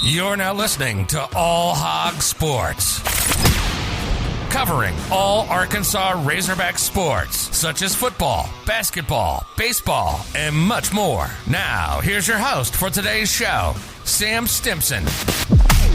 You're now listening to All Hog Sports, covering all Arkansas Razorback sports, such as football, basketball, baseball, and much more. Now, here's your host for today's show, Sam Stimpson.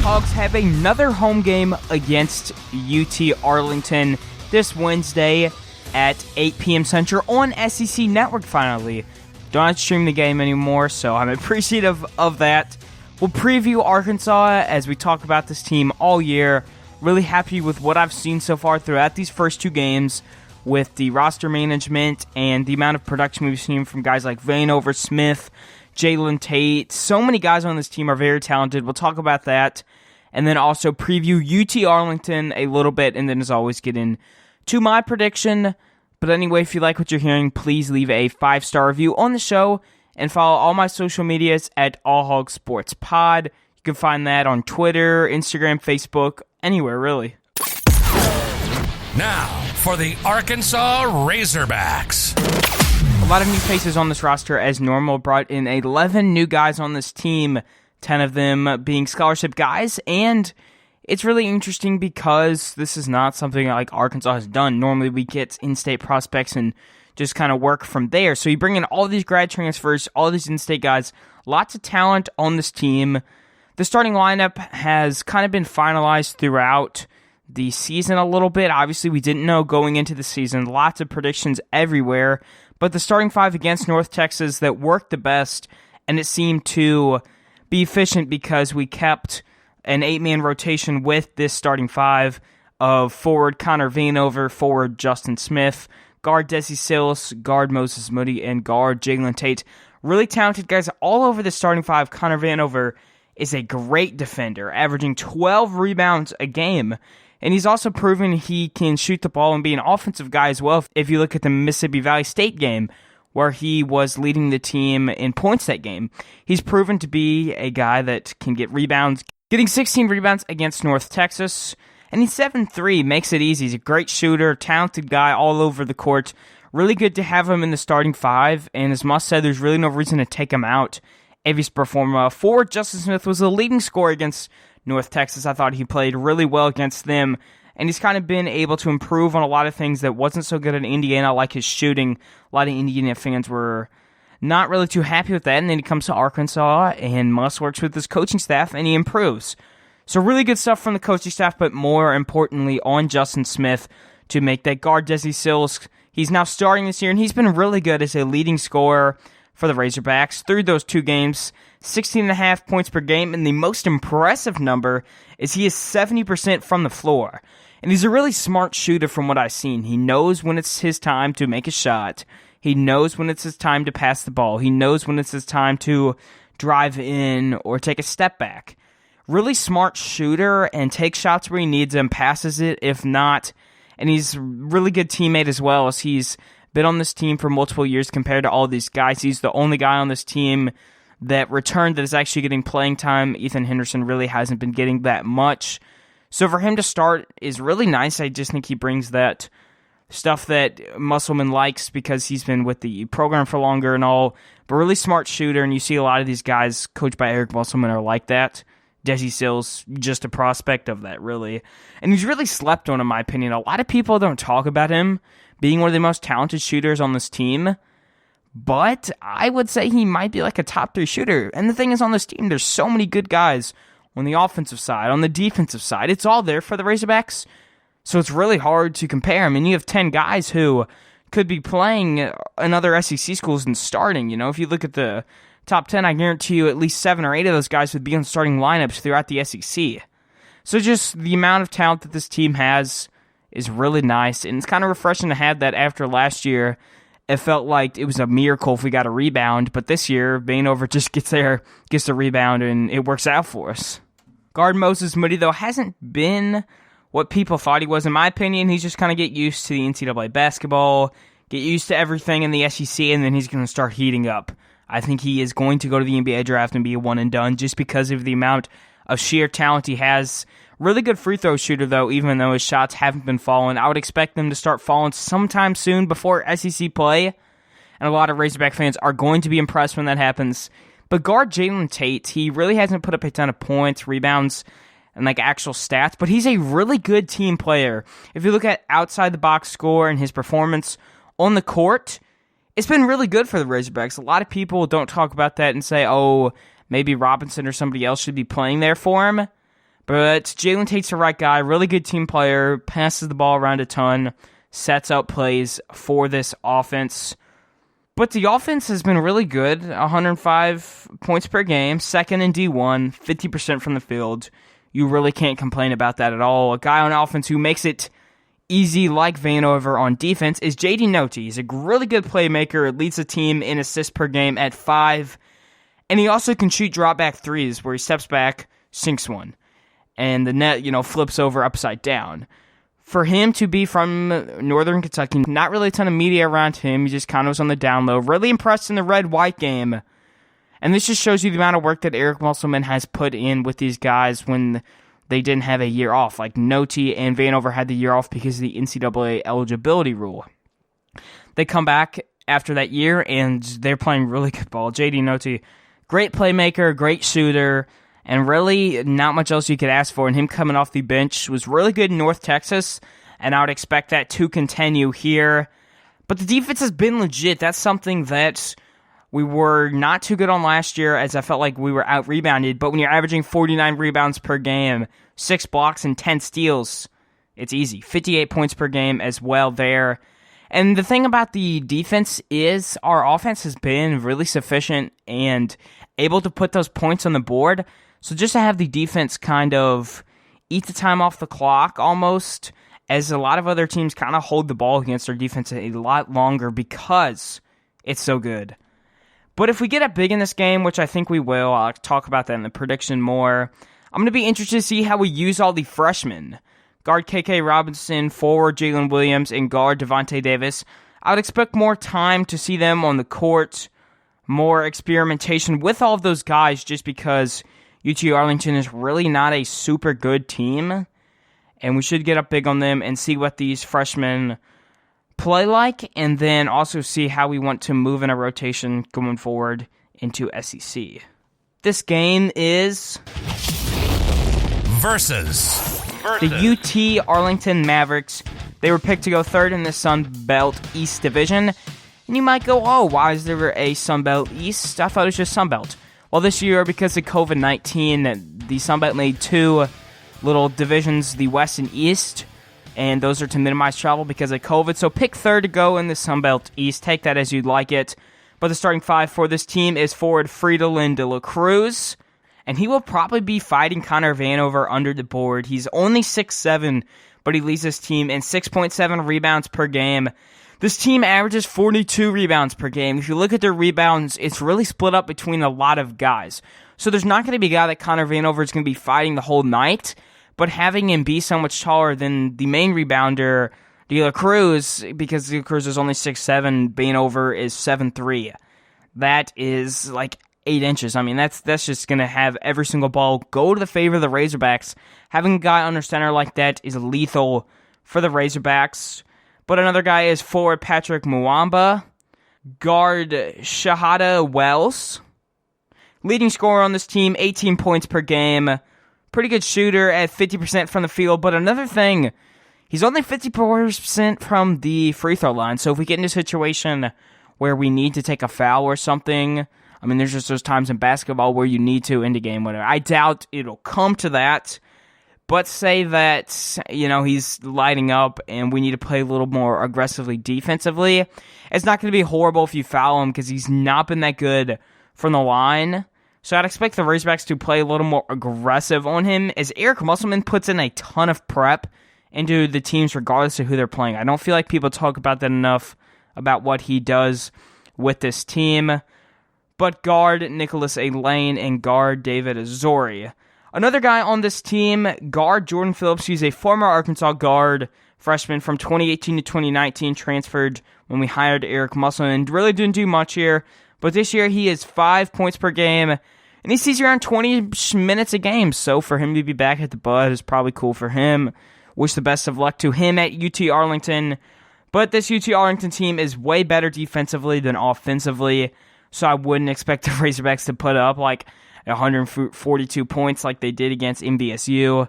Hogs have another home game against UT Arlington this Wednesday at 8 p.m. Central on SEC Network finally. Don't have to stream the game anymore, so I'm appreciative of that. We'll preview Arkansas as we talk about this team all year. Really happy with what I've seen so far throughout these first two games with the roster management and the amount of production we've seen from guys like Vanover, Smith, Jalen Tate. So many guys on this team are very talented. We'll talk about that. And then also preview UT Arlington a little bit, and then as always get into my prediction. But anyway, if you like what you're hearing, please leave a 5-star review on the show and follow all my social medias at All Hog Sports Pod. You can find that on Twitter, Instagram, Facebook, anywhere really. Now for the Arkansas Razorbacks. A lot of new faces on this roster as normal. Brought in 11 new guys on this team, 10 of them being scholarship guys, and it's really interesting because this is not something like Arkansas has done. Normally we get in-state prospects and just kind of work from there. So you bring in all these grad transfers, all these in-state guys, lots of talent on this team. The starting lineup has kind of been finalized throughout the season a little bit. Obviously, we didn't know going into the season. Lots of predictions everywhere. But the starting five against North Texas that worked the best, and it seemed to be efficient because we kept an 8-man rotation with this starting five of forward Connor Vanover, forward Justin Smith, guard Desi Sills, guard Moses Moody, and guard Jalen Tate. Really talented guys all over the starting five. Connor Vanover is a great defender, averaging 12 rebounds a game. And he's also proven he can shoot the ball and be an offensive guy as well. If you look at the Mississippi Valley State game, where he was leading the team in points that game, he's proven to be a guy that can get rebounds, getting 16 rebounds against North Texas. And he's 7'3", makes it easy. He's a great shooter, talented guy all over the court. Really good to have him in the starting five. And as Musk said, there's really no reason to take him out if he's performing. Forward Justin Smith was the leading scorer against North Texas. I thought he played really well against them. And he's kind of been able to improve on a lot of things that wasn't so good in Indiana, like his shooting. A lot of Indiana fans were not really too happy with that. And then he comes to Arkansas, and Musk works with his coaching staff, and he improves. So really good stuff from the coaching staff, but more importantly on Justin Smith to make that guard Desi Sills. He's now starting this year, and he's been really good as a leading scorer for the Razorbacks through those two games, 16.5 points per game, and the most impressive number is he is 70% from the floor. And he's a really smart shooter from what I've seen. He knows when it's his time to make a shot. He knows when it's his time to pass the ball. He knows when it's his time to drive in or take a step back. Really smart shooter and takes shots where he needs them, passes it if not. And he's a really good teammate as well, as he's been on this team for multiple years compared to all these guys. He's the only guy on this team that returned that is actually getting playing time. Ethan Henderson really hasn't been getting that much. So for him to start is really nice. I just think he brings that stuff that Musselman likes because he's been with the program for longer and all. But really smart shooter, and you see a lot of these guys coached by Eric Musselman are like that. Desi Sills, just a prospect of that, really. And he's really slept on, in my opinion. A lot of people don't talk about him being one of the most talented shooters on this team, but I would say he might be like a top 3 shooter. And the thing is, on this team, there's so many good guys on the offensive side, on the defensive side. It's all there for the Razorbacks, so it's really hard to compare. I mean, you have 10 guys who could be playing in other SEC schools and starting. You know, if you look at the top 10, I guarantee you at least 7 or 8 of those guys would be on starting lineups throughout the SEC. So just the amount of talent that this team has is really nice, and it's kind of refreshing to have that after last year. It felt like it was a miracle if we got a rebound, but this year, Vanover just gets there, gets the rebound, and it works out for us. Guard Moses Moody, though, hasn't been what people thought he was. In my opinion, he's just kind of get used to the NCAA basketball, get used to everything in the SEC, and then he's going to start heating up. I think he is going to go to the NBA draft and be a one-and-done just because of the amount of sheer talent he has. Really good free throw shooter, though, even though his shots haven't been falling. I would expect them to start falling sometime soon before SEC play, and a lot of Razorback fans are going to be impressed when that happens But guard Jalen Tate, he really hasn't put up a ton of points, rebounds, and actual stats, but he's a really good team player. If you look at outside the box score and his performance on the court, it's been really good for the Razorbacks. A lot of people don't talk about that and say, oh, maybe Robinson or somebody else should be playing there for him. But Jalen Tate's the right guy, really good team player, passes the ball around a ton, sets up plays for this offense. But the offense has been really good, 105 points per game, second in D1, 50% from the field. You really can't complain about that at all. A guy on offense who makes it easy like Vanover on defense is J.D. Note. He's a really good playmaker, leads the team in assists per game at 5, and he also can shoot drop-back threes where he steps back, sinks one, and the net, flips over upside down. For him to be from Northern Kentucky, not really a ton of media around him, he just kind of was on the down low. Really impressed in the red-white game. And this just shows you the amount of work that Eric Musselman has put in with these guys when they didn't have a year off. Like Note and Vanover had the year off because of the NCAA eligibility rule. They come back after that year, and they're playing really good ball. J.D. Note, great playmaker, great shooter, and really not much else you could ask for. And him coming off the bench was really good in North Texas, and I would expect that to continue here. But the defense has been legit. That's something that we were not too good on last year, as I felt like we were out-rebounded. But when you're averaging 49 rebounds per game, 6 blocks, and 10 steals, it's easy. 58 points per game as well there. And the thing about the defense is our offense has been really sufficient and able to put those points on the board. So just to have the defense kind of eat the time off the clock almost, as a lot of other teams kind of hold the ball against our defense a lot longer because it's so good. But if we get up big in this game, which I think we will, I'll talk about that in the prediction more, I'm going to be interested to see how we use all the freshmen. Guard KK Robinson, forward Jalen Williams, and guard Devontae Davis. I would expect more time to see them on the court, more experimentation with all of those guys just because UT Arlington is really not a super good team, and we should get up big on them and see what these freshmen play like, and then also see how we want to move in a rotation going forward into SEC. This game is versus the UT Arlington Mavericks. They were picked to go third in the Sun Belt East Division. And you might go, oh, why is there a Sun Belt East? I thought it was just Sun Belt. Well, this year, because of COVID-19, the Sun Belt made 2 little divisions, the West and East, and those are to minimize travel because of COVID. So pick third to go in the Sun Belt East. Take that as you'd like it. But the starting 5 for this team is forward Fridolin de la Cruz, and he will probably be fighting Connor Vanover under the board. He's only 6'7", but he leads this team in 6.7 rebounds per game. This team averages 42 rebounds per game. If you look at their rebounds, it's really split up between a lot of guys. So there's not going to be a guy that Connor Vanover is going to be fighting the whole night, but having him be so much taller than the main rebounder, De La Cruz, because De La Cruz is only 6'7", Vanover is 7'3". That is like 8 inches. I mean, that's just going to have every single ball go to the favor of the Razorbacks. Having a guy under center like that is lethal for the Razorbacks. But another guy is forward Patrick Muamba, guard Shahada Wells. Leading scorer on this team, 18 points per game. Pretty good shooter at 50% from the field. But another thing, he's only 50% from the free throw line. So if we get in a situation where we need to take a foul or something, I mean, there's just those times in basketball where you need to end a game winner. I doubt it'll come to that. But say that, he's lighting up and we need to play a little more aggressively defensively. It's not going to be horrible if you foul him because he's not been that good from the line. So I'd expect the Razorbacks to play a little more aggressive on him, as Eric Musselman puts in a ton of prep into the teams regardless of who they're playing. I don't feel like people talk about that enough, about what he does with this team. But guard Nicholas A. Lane and guard David Azori. Another guy on this team, guard Jordan Phillips. He's a former Arkansas guard freshman from 2018 to 2019, transferred when we hired Eric Musselman. Really didn't do much here, but this year he is 5 points per game, and he sees around 20 minutes a game. So for him to be back at the Bud is probably cool for him. Wish the best of luck to him at UT Arlington. But this UT Arlington team is way better defensively than offensively. so I wouldn't expect the Razorbacks to put up like 142 points like they did against MVSU,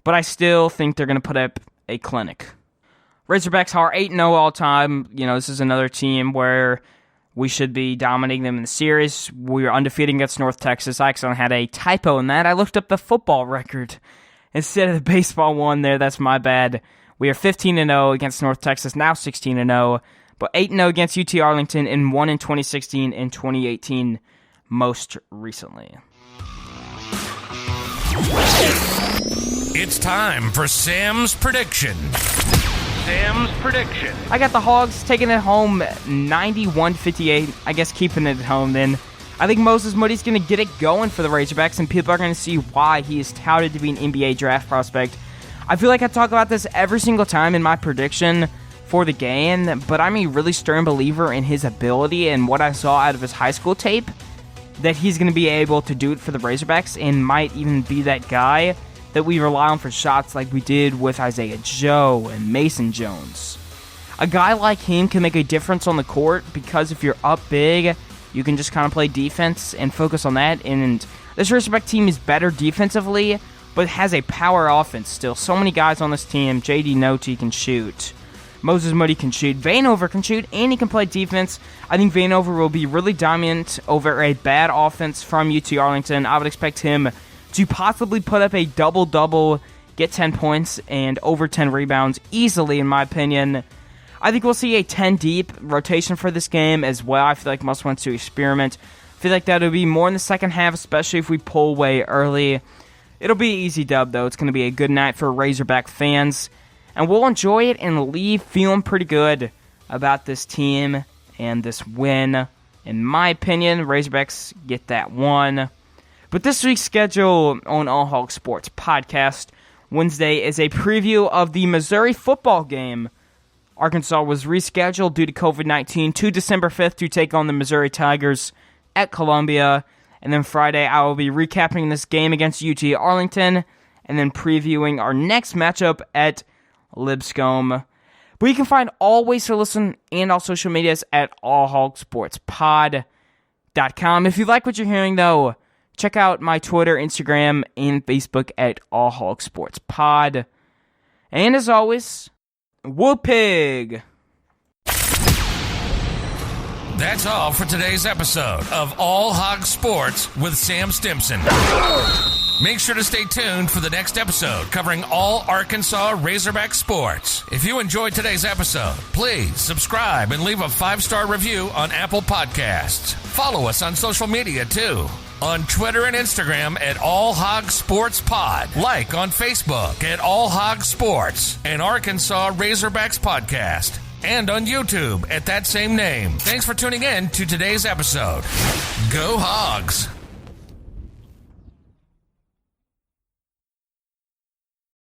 but I still think they're going to put up a clinic. Razorbacks are 8-0 all time. This is another team where we should be dominating them in the series. We were undefeated against North Texas. I actually had a typo in that. I looked up the football record instead of the baseball one there. That's my bad. We are 15-0 against North Texas, now 16-0, but 8-0 against UT Arlington and won in 2016 and 2018 most recently. It's time for Sam's prediction. Sam's prediction. I got the Hogs taking it home 91-58. I guess keeping it at home then. I think Moses Moody's going to get it going for the Razorbacks, and people are going to see why he is touted to be an NBA draft prospect. I feel like I talk about this every single time in my prediction for the game, but I'm a really stern believer in his ability and what I saw out of his high school tape, that he's going to be able to do it for the Razorbacks and might even be that guy that we rely on for shots like we did with Isaiah Joe and Mason Jones. A guy like him can make a difference on the court because if you're up big, you can just kind of play defense and focus on that. And this Razorback team is better defensively, but has a power offense still. So many guys on this team. J.D. Notie can shoot. Moses Moody can shoot. Vanover can shoot, and he can play defense. I think Vanover will be really dominant over a bad offense from UT Arlington. I would expect him to possibly put up a double-double, get 10 points, and over 10 rebounds easily, in my opinion. I think we'll see a 10-deep rotation for this game as well. I feel like Muss wants to experiment. I feel like that'll be more in the second half, especially if we pull away early. It'll be an easy dub, though. It's going to be a good night for Razorback fans. And we'll enjoy it and leave feeling pretty good about this team and this win. In my opinion, Razorbacks get that one. But this week's schedule on All Hog Sports Podcast Wednesday is a preview of the Missouri football game. Arkansas was rescheduled due to COVID-19 to December 5th to take on the Missouri Tigers at Columbia. And then Friday, I will be recapping this game against UT Arlington and then previewing our next matchup at Lipscomb. But you can find all ways to listen and all social medias at allhogsportspod.com. If you like what you're hearing, though, check out my Twitter, Instagram, and Facebook at allhogsportspod. And as always, Whoopig! That's all for today's episode of All Hog Sports with Sam Stimpson. Make sure to stay tuned for the next episode covering all Arkansas Razorback sports. If you enjoyed today's episode, please subscribe and leave a 5-star review on Apple Podcasts. Follow us on social media too. On Twitter and Instagram at All Hog Sports Pod. Like on Facebook at All Hog Sports and Arkansas Razorbacks Podcast. And on YouTube at that same name. Thanks for tuning in to today's episode. Go Hogs!